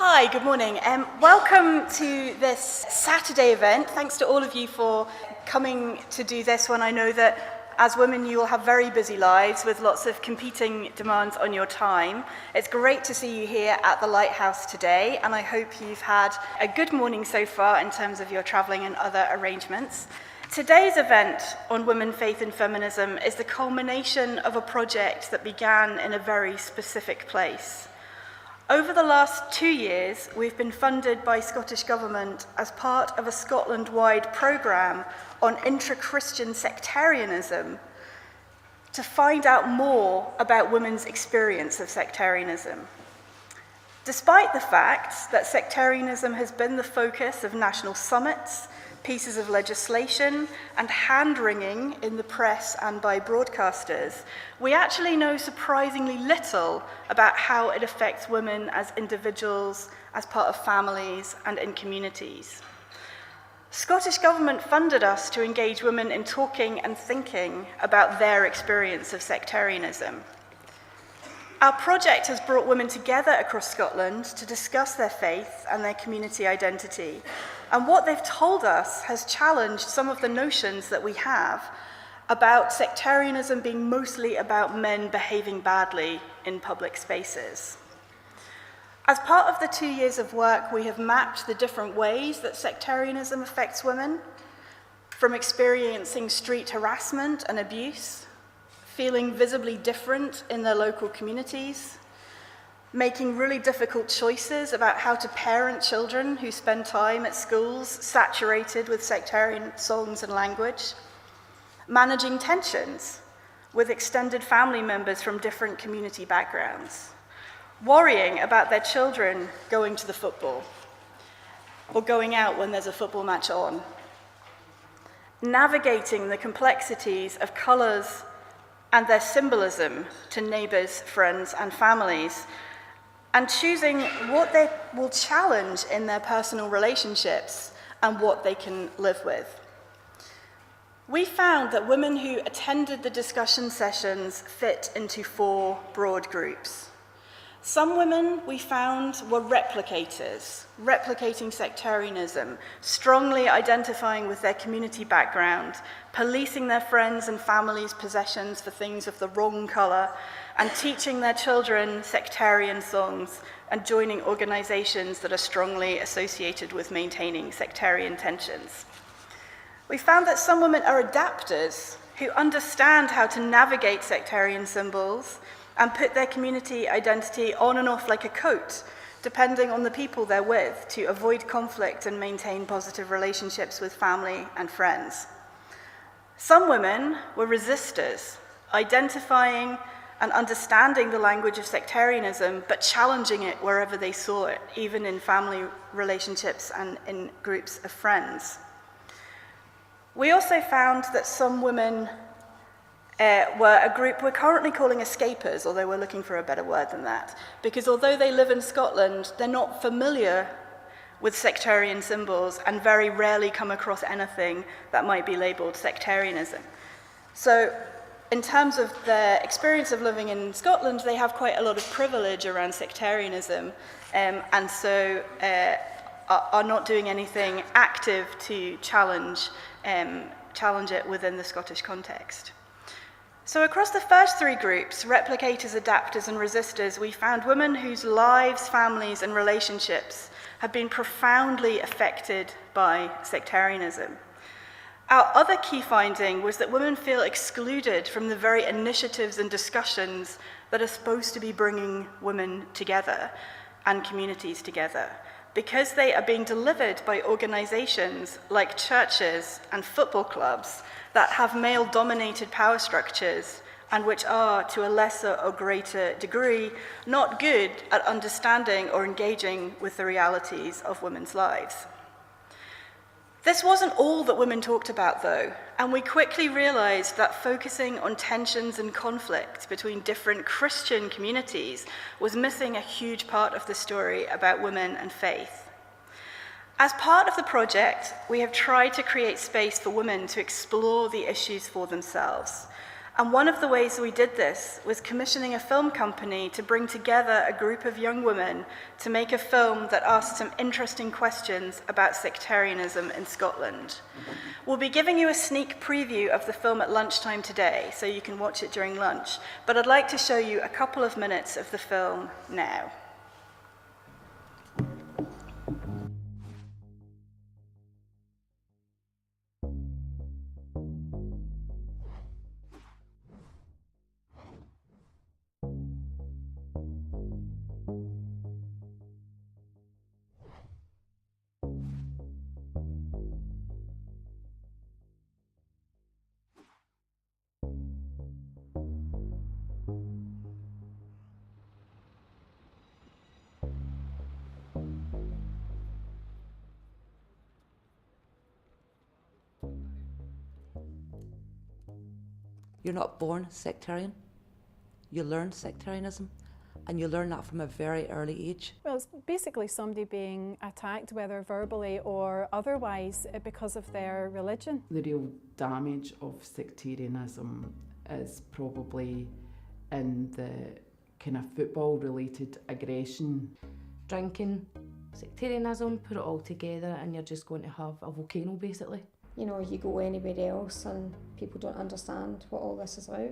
Hi, good morning. Welcome to this Saturday event. Thanks to all of you for coming to do this one. I know that as women you will have very busy lives with lots of competing demands on your time. It's great to see you here at the Lighthouse today, and I hope you've had a good morning so far in terms of your travelling and other arrangements. Today's event on women, faith and feminism is the culmination of a project that began in a very specific place. Over the last 2 years, we've been funded by Scottish Government as part of a Scotland-wide programme on intra-Christian sectarianism to find out more about women's experience of sectarianism. Despite the fact that sectarianism has been the focus of national summits, pieces of legislation, and hand-wringing in the press and by broadcasters, we actually know surprisingly little about how it affects women as individuals, as part of families, and in communities. Scottish Government funded us to engage women in talking and thinking about their experience of sectarianism. Our project has brought women together across Scotland to discuss their faith and their community identity. And what they've told us has challenged some of the notions that we have about sectarianism being mostly about men behaving badly in public spaces. As part of the 2 years of work, we have mapped the different ways that sectarianism affects women, from experiencing street harassment and abuse, feeling visibly different in their local communities, making really difficult choices about how to parent children who spend time at schools saturated with sectarian songs and language, managing tensions with extended family members from different community backgrounds, worrying about their children going to the football or going out when there's a football match on, navigating the complexities of colours and their symbolism to neighbours, friends, and families, and choosing what they will challenge in their personal relationships and what they can live with. We found that women who attended the discussion sessions fit into 4 broad groups. Some women we found were replicators, replicating sectarianism, strongly identifying with their community background, policing their friends' and families' possessions for things of the wrong colour, and teaching their children sectarian songs and joining organisations that are strongly associated with maintaining sectarian tensions. We found that some women are adapters who understand how to navigate sectarian symbols and put their community identity on and off like a coat, depending on the people they're with, to avoid conflict and maintain positive relationships with family and friends. Some women were resistors, identifying and understanding the language of sectarianism, but challenging it wherever they saw it, even in family relationships and in groups of friends. We also found that some women were a group we're currently calling escapers, although we're looking for a better word than that, because although they live in Scotland, they're not familiar with sectarian symbols and very rarely come across anything that might be labelled sectarianism. So in terms of their experience of living in Scotland, they have quite a lot of privilege around sectarianism, and so are not doing anything active to challenge it within the Scottish context. So across the first 3 groups, replicators, adapters, and resistors, we found women whose lives, families, and relationships have been profoundly affected by sectarianism. Our other key finding was that women feel excluded from the very initiatives and discussions that are supposed to be bringing women together and communities together, because they are being delivered by organisations like churches and football clubs that have male-dominated power structures and which are, to a lesser or greater degree, not good at understanding or engaging with the realities of women's lives. This wasn't all that women talked about, though, and we quickly realised that focusing on tensions and conflict between different Christian communities was missing a huge part of the story about women and faith. As part of the project, we have tried to create space for women to explore the issues for themselves. And one of the ways we did this was commissioning a film company to bring together a group of young women to make a film that asked some interesting questions about sectarianism in Scotland. We'll be giving you a sneak preview of the film at lunchtime today, so you can watch it during lunch, but I'd like to show you a couple of minutes of the film now. You're not born sectarian. You learn sectarianism, and you learn that from a very early age. Well, it's basically somebody being attacked, whether verbally or otherwise, because of their religion. The real damage of sectarianism is probably in the kind of football-related aggression. Drinking, sectarianism, put it all together and you're just going to have a volcano basically. You know, you go anywhere else and people don't understand what all this is about.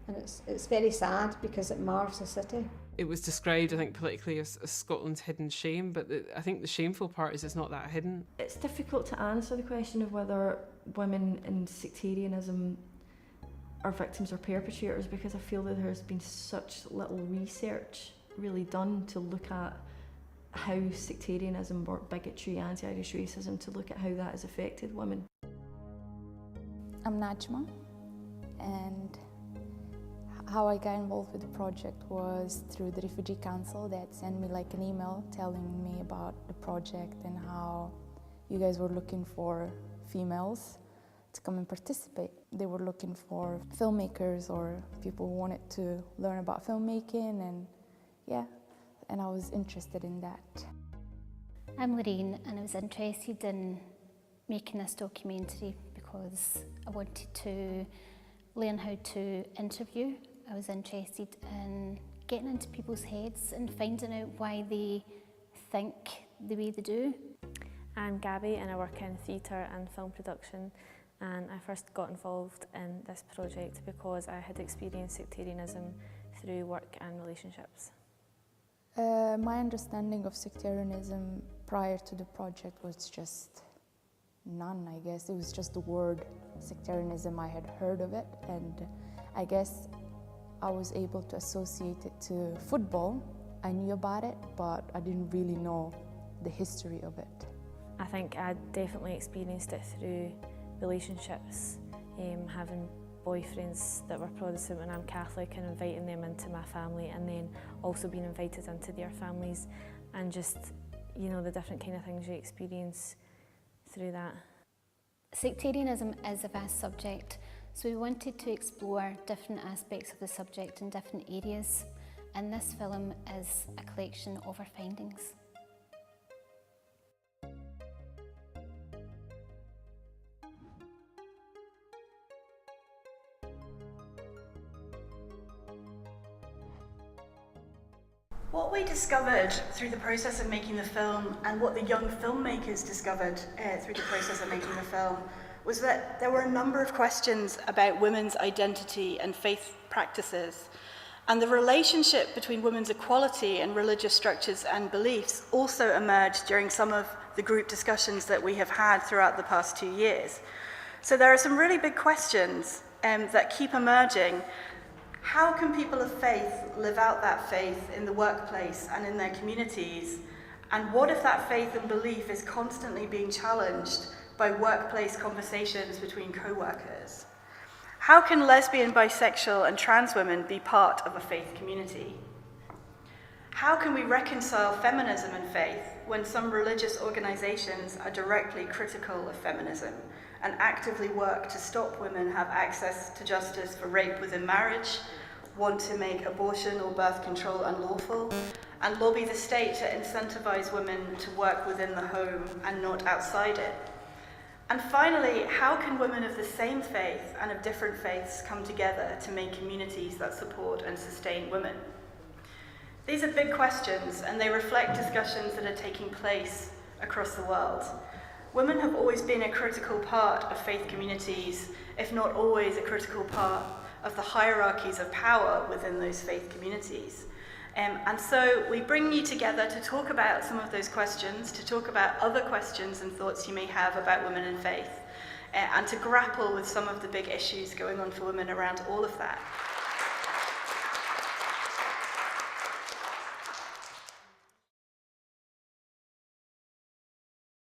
And it's very sad because it mars the city. It was described, I think, politically as Scotland's hidden shame, but I think the shameful part is it's not that hidden. It's difficult to answer the question of whether women in sectarianism are victims or perpetrators, because I feel that there's been such little research really done to look at how sectarianism or bigotry, anti-Irish racism, to look at how that has affected women. I'm Najma, and how I got involved with the project was through the Refugee Council. They had sent me like an email telling me about the project and how you guys were looking for females to come and participate. They were looking for filmmakers or people who wanted to learn about filmmaking, and yeah, and I was interested in that. I'm Lorraine, and I was interested in making this documentary because I wanted to learn how to interview. I was interested in getting into people's heads and finding out why they think the way they do. I'm Gabby and I work in theatre and film production, and I first got involved in this project because I had experienced sectarianism through work and relationships. My understanding of sectarianism prior to the project was just none, I guess. It was just the word sectarianism. I had heard of it, and I guess I was able to associate it to football. I knew about it, but I didn't really know the history of it. I think I definitely experienced it through relationships, having boyfriends that were Protestant and I'm Catholic, and inviting them into my family, and then also being invited into their families, and just, you know, the different kind of things you experience through that. Sectarianism is a vast subject, so we wanted to explore different aspects of the subject in different areas, and this film is a collection of our findings. What we discovered through the process of making the film, and what the young filmmakers discovered through the process of making the film, was that there were a number of questions about women's identity and faith practices, and the relationship between women's equality and religious structures and beliefs also emerged during some of the group discussions that we have had throughout the past 2 years. So there are some really big questions that keep emerging. How can people of faith live out that faith in the workplace and in their communities? And what if that faith and belief is constantly being challenged by workplace conversations between co-workers? How can lesbian, bisexual, and trans women be part of a faith community? How can we reconcile feminism and faith when some religious organizations are directly critical of feminism and actively work to stop women have access to justice for rape within marriage, want to make abortion or birth control unlawful, and lobby the state to incentivize women to work within the home and not outside it? And finally, how can women of the same faith and of different faiths come together to make communities that support and sustain women? These are big questions, and they reflect discussions that are taking place across the world. Women have always been a critical part of faith communities, if not always a critical part of the hierarchies of power within those faith communities. And so we bring you together to talk about some of those questions, to talk about other questions and thoughts you may have about women in faith, and to grapple with some of the big issues going on for women around all of that.